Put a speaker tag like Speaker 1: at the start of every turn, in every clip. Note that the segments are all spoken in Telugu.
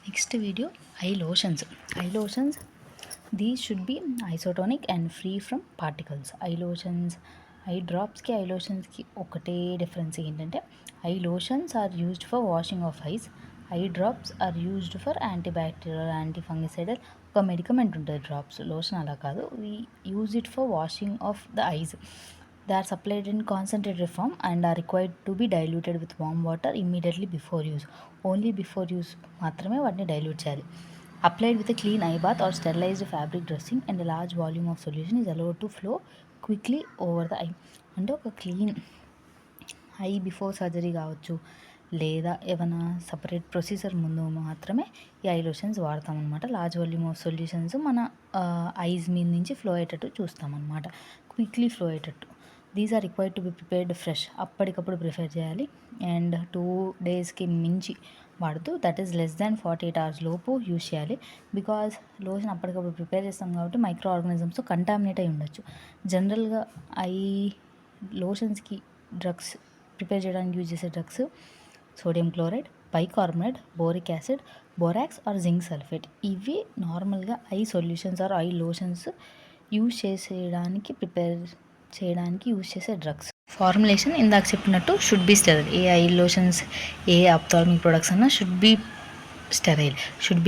Speaker 1: Next video, eye lotions. Eye lotions, these should be isotonic and free from particles. Eye lotions, eye drops ki eye lotions ki ఒకటే డిఫరెన్స్ ఏంటంటే eye lotions are used for washing of eyes, eye drops are used for antibacterial antifungicidal ఒక మెడికమెంట్ ఉంటుంది డ్రాప్స్. లోషన్ అలా కాదు, we use it for washing of the eyes. They are supplied in concentrated form and are required to be diluted with warm water immediately before use. Only before use మాత్రమే వాటిని డైల్యూట్ చేయాలి. Applied with a clean eye bath or sterilized fabric dressing and a large volume of solution is allowed to flow quickly over the eye. అంటే ఒక క్లీన్ ఐ బిఫోర్ సర్జరీ కావచ్చు లేదా ఏమైనా సపరేట్ ప్రొసీజర్ ముందు మాత్రమే ఈ ఐ లోషన్స్ వాడతామన్నమాట. లార్జ్ వాల్యూమ్ ఆఫ్ సొల్యూషన్స్ మన ఐస్ మీద నుంచి ఫ్లో అయ్యేటట్టు చూస్తామన్నమాట, క్విక్లీ ఫ్లో అయ్యేటట్టు. These are required to be prepared fresh, అప్పటికప్పుడు ప్రిపేర్ చేయాలి. అండ్ 2 డేస్కి మించి వాడుతూ that is less than 48 hours లోపు యూజ్ చేయాలి. బికాజ్ లోషన్ అప్పటికప్పుడు ప్రిపేర్ చేస్తాం కాబట్టి మైక్రో ఆర్గానిజమ్స్తో కంటామినేట్ అయి ఉండొచ్చు. జనరల్గా ఐ లోషన్స్కి డ్రగ్స్ ప్రిపేర్ చేయడానికి యూజ్ చేసే drugs sodium chloride, bicarbonate, boric acid, borax or zinc sulphate. ఇవి నార్మల్గా eye solutions or eye lotions use చేయడానికి యూజ్ చేసే డ్రగ్స్. ఫార్ములేషన్ ఇందాక చెప్పినట్టు షుడ్ బి స్టెరైల్. ఏ ఐ లోషన్స్ ఏ ఆప్థాల్మిక్ ప్రొడక్ట్స్ అన్నా should be sterile, should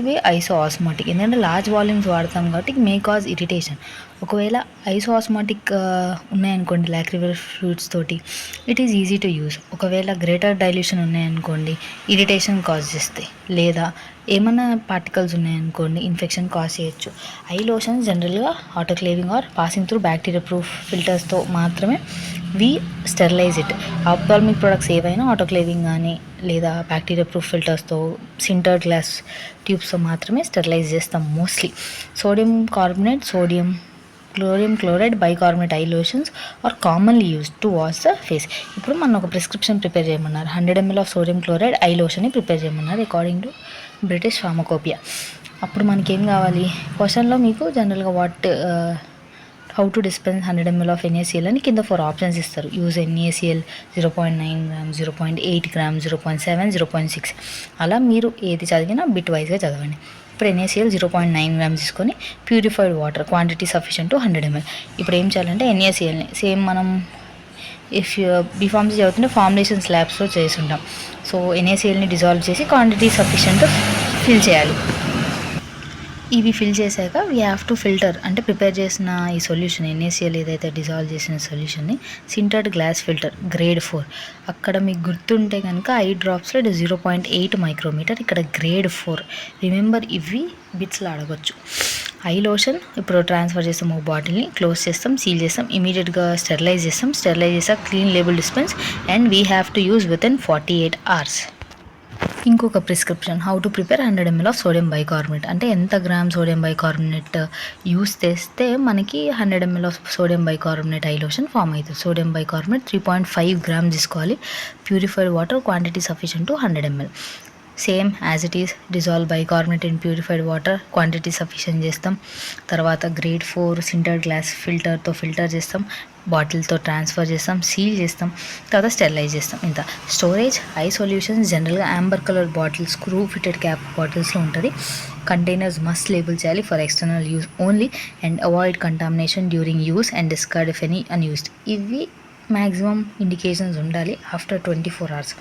Speaker 1: be isoosmotic. ఎందుకంటే లార్జ్ వాల్యూమ్స్ వాడతాం కాబట్టి మే కాజ్ ఇరిటేషన్. ఒకవేళ ఐసోఆస్మాటిక్ ఉన్నాయనుకోండి లాక్రివల్ ఫ్లూయిడ్స్ తోటి, it is easy to use. ఒకవేళ గ్రేటర్ డైల్యూషన్ ఉన్నాయనుకోండి ఇరిటేషన్ కాజ్ చేస్తాయి, లేదా ఏమైనా పార్టికల్స్ ఉన్నాయనుకోండి ఇన్ఫెక్షన్ కాజ్ చేయొచ్చు. ఐ లోషన్ జనరల్గా autoclaving or passing through bacteria proof ఫిల్టర్స్తో మాత్రమే we sterilize it. Ophthalmic products ఏవైనా ఆటోక్లేవింగ్ కానీ లేదా బ్యాక్టీరియా ప్రూఫ్ ఫిల్టర్స్తో, సింటర్డ్ గ్లాస్ ట్యూబ్స్తో మాత్రమే స్టెరిలైజ్ చేస్తాం mostly. Sodium carbonate, sodium chloride, bicarbonate eye lotions are commonly used to wash the face. ఇప్పుడు మనం ఒక ప్రిస్క్రిప్షన్ ప్రిపేర్ చేయమన్నారు, 100 ml of sodium chloride eye లోషన్ని ప్రిపేర్ చేయమన్నారు అకార్డింగ్ టు బ్రిటిష్ ఫార్మకోపియా. అప్పుడు మనకేం కావాలి, క్వశ్చన్లో మీకు జనరల్గా how to dispense 100 ml of NaCl అని కింద 4 ఆప్షన్స్ ఇస్తారు. Use NaCl 0.9 grams, 0.8 grams, 0.7, 0.6. అలా మీరు ఏది చదివినా బిట్ వైజ్గా చదవండి. ఇప్పుడు NaCl 0.9 grams తీసుకొని purified water quantity sufficient to 100 ml. ఇప్పుడు ఏం చేయాలంటే NaClని సేమ్ మనం బీఫార్మసీ చదువుతుంటే ఫార్ములేషన్ స్లాబ్స్లో చేసి ఉంటాం. సో NaClని డిజాల్వ్ చేసి క్వాంటిటీ సఫిషియంట్ ఫిల్ చేయాలి. ఇవి ఫిల్ చేశాక వీ హ్యావ్ టు ఫిల్టర్, అంటే ప్రిపేర్ చేసిన ఈ సొల్యూషన్ NaCl ఏదైతే డిజాల్వ్ చేసిన సొల్యూషన్ని సింటర్డ్ గ్లాస్ ఫిల్టర్ గ్రేడ్ 4, అక్కడ మీకు గుర్తుంటే కనుక ఐ డ్రాప్స్లో 0.8 మైక్రోమీటర్, ఇక్కడ గ్రేడ్ 4. రిమెంబర్ ఇవి బిట్స్లో అడగొచ్చు. ఐ లోషన్ ఇప్పుడు ట్రాన్స్ఫర్ చేస్తాం ఒక బాటిల్ని, క్లోజ్ చేస్తాం, సీల్ చేస్తాం, ఇమీడియట్గా స్టెరిలైజ్ చేసాక clean label dispense and we have to use with in 48 hours. ఇంకొక prescription, how to prepare 100 ml of sodium bicarbonate. అంటే ఎంత గ్రామ్ సోడియం బైకార్బోనేట్ యూస్ చేస్తే మనకి 100 ml of sodium bicarbonate eye lotion form అవుతుంది. సోడియం బైకార్బోనేట్ 3.5 grams తీసుకోవాలి. Purified water quantity sufficient to 100 ml. Same as it is dissolve bicarbonate in purified water quantity sufficient చేస్తాం. తర్వాత గ్రేడ్ 4 సింటర్డ్ గ్లాస్ ఫిల్టర్తో ఫిల్టర్ చేస్తాం, బాటిల్తో ట్రాన్స్ఫర్ చేస్తాం, సీల్ చేస్తాం, తర్వాత స్టెరిలైజ్ చేస్తాం. ఇంత స్టోరేజ్ ఐ సొల్యూషన్స్ జనరల్గా amber colour bottle screw fitted cap బాటిల్స్లో ఉంటుంది. కంటైనర్స్ మస్ట్ లేబుల్ చేయాలి for external use only and avoid contamination during use and discard if any unused. ఇవి మ్యాక్సిమం ఇండికేషన్స్ ఉండాలి ఆఫ్టర్ 24 hours.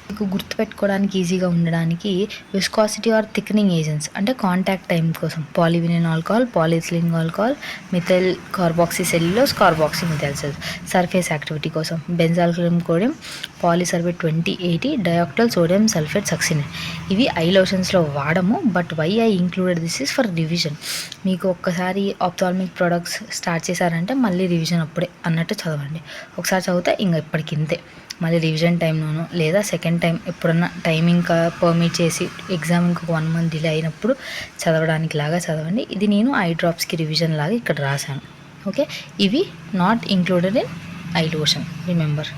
Speaker 1: మీకు గుర్తుపెట్టుకోవడానికి ఈజీగా ఉండడానికి విస్కాసిటీ ఆర్ థిక్నింగ్ ఏజెంట్స్, అంటే కాంటాక్ట్ టైం కోసం polyvinyl alcohol, polyethylene alcohol, methyl carboxycellulose, carboxymethylcellulose. Surface activity కోసం బెంజాల్కిలిన్ కోడియం, polysorbate 2080, dioctyl sodium sulphate succinate. ఇవి ఐ లోషన్స్లో వాడము, but why I included this is for revision. మీకు ఒక్కసారి ఆప్థాల్మిక్ ప్రొడక్ట్స్ స్టార్ట్ చేశారంటే మళ్ళీ రివిజన్ అప్పుడే అన్నట్టు చదవండి. ఒకసారి చదివితే ఇంకా ఇప్పటికింతే, మళ్ళీ రివిజన్ టైంలోనూ లేదా సెకండ్ టైం ఎప్పుడన్నా టైమింగ్ పర్మిట్ చేసి ఎగ్జామ్ ఇంకొక 1 month డిలే అయినప్పుడు చదవడానికి లాగా చదవండి. ఇది నేను ఐ డ్రాప్స్కి రివిజన్ లాగా ఇక్కడ రాశాను. ఓకే, ఇవి not included in I lotion, remember.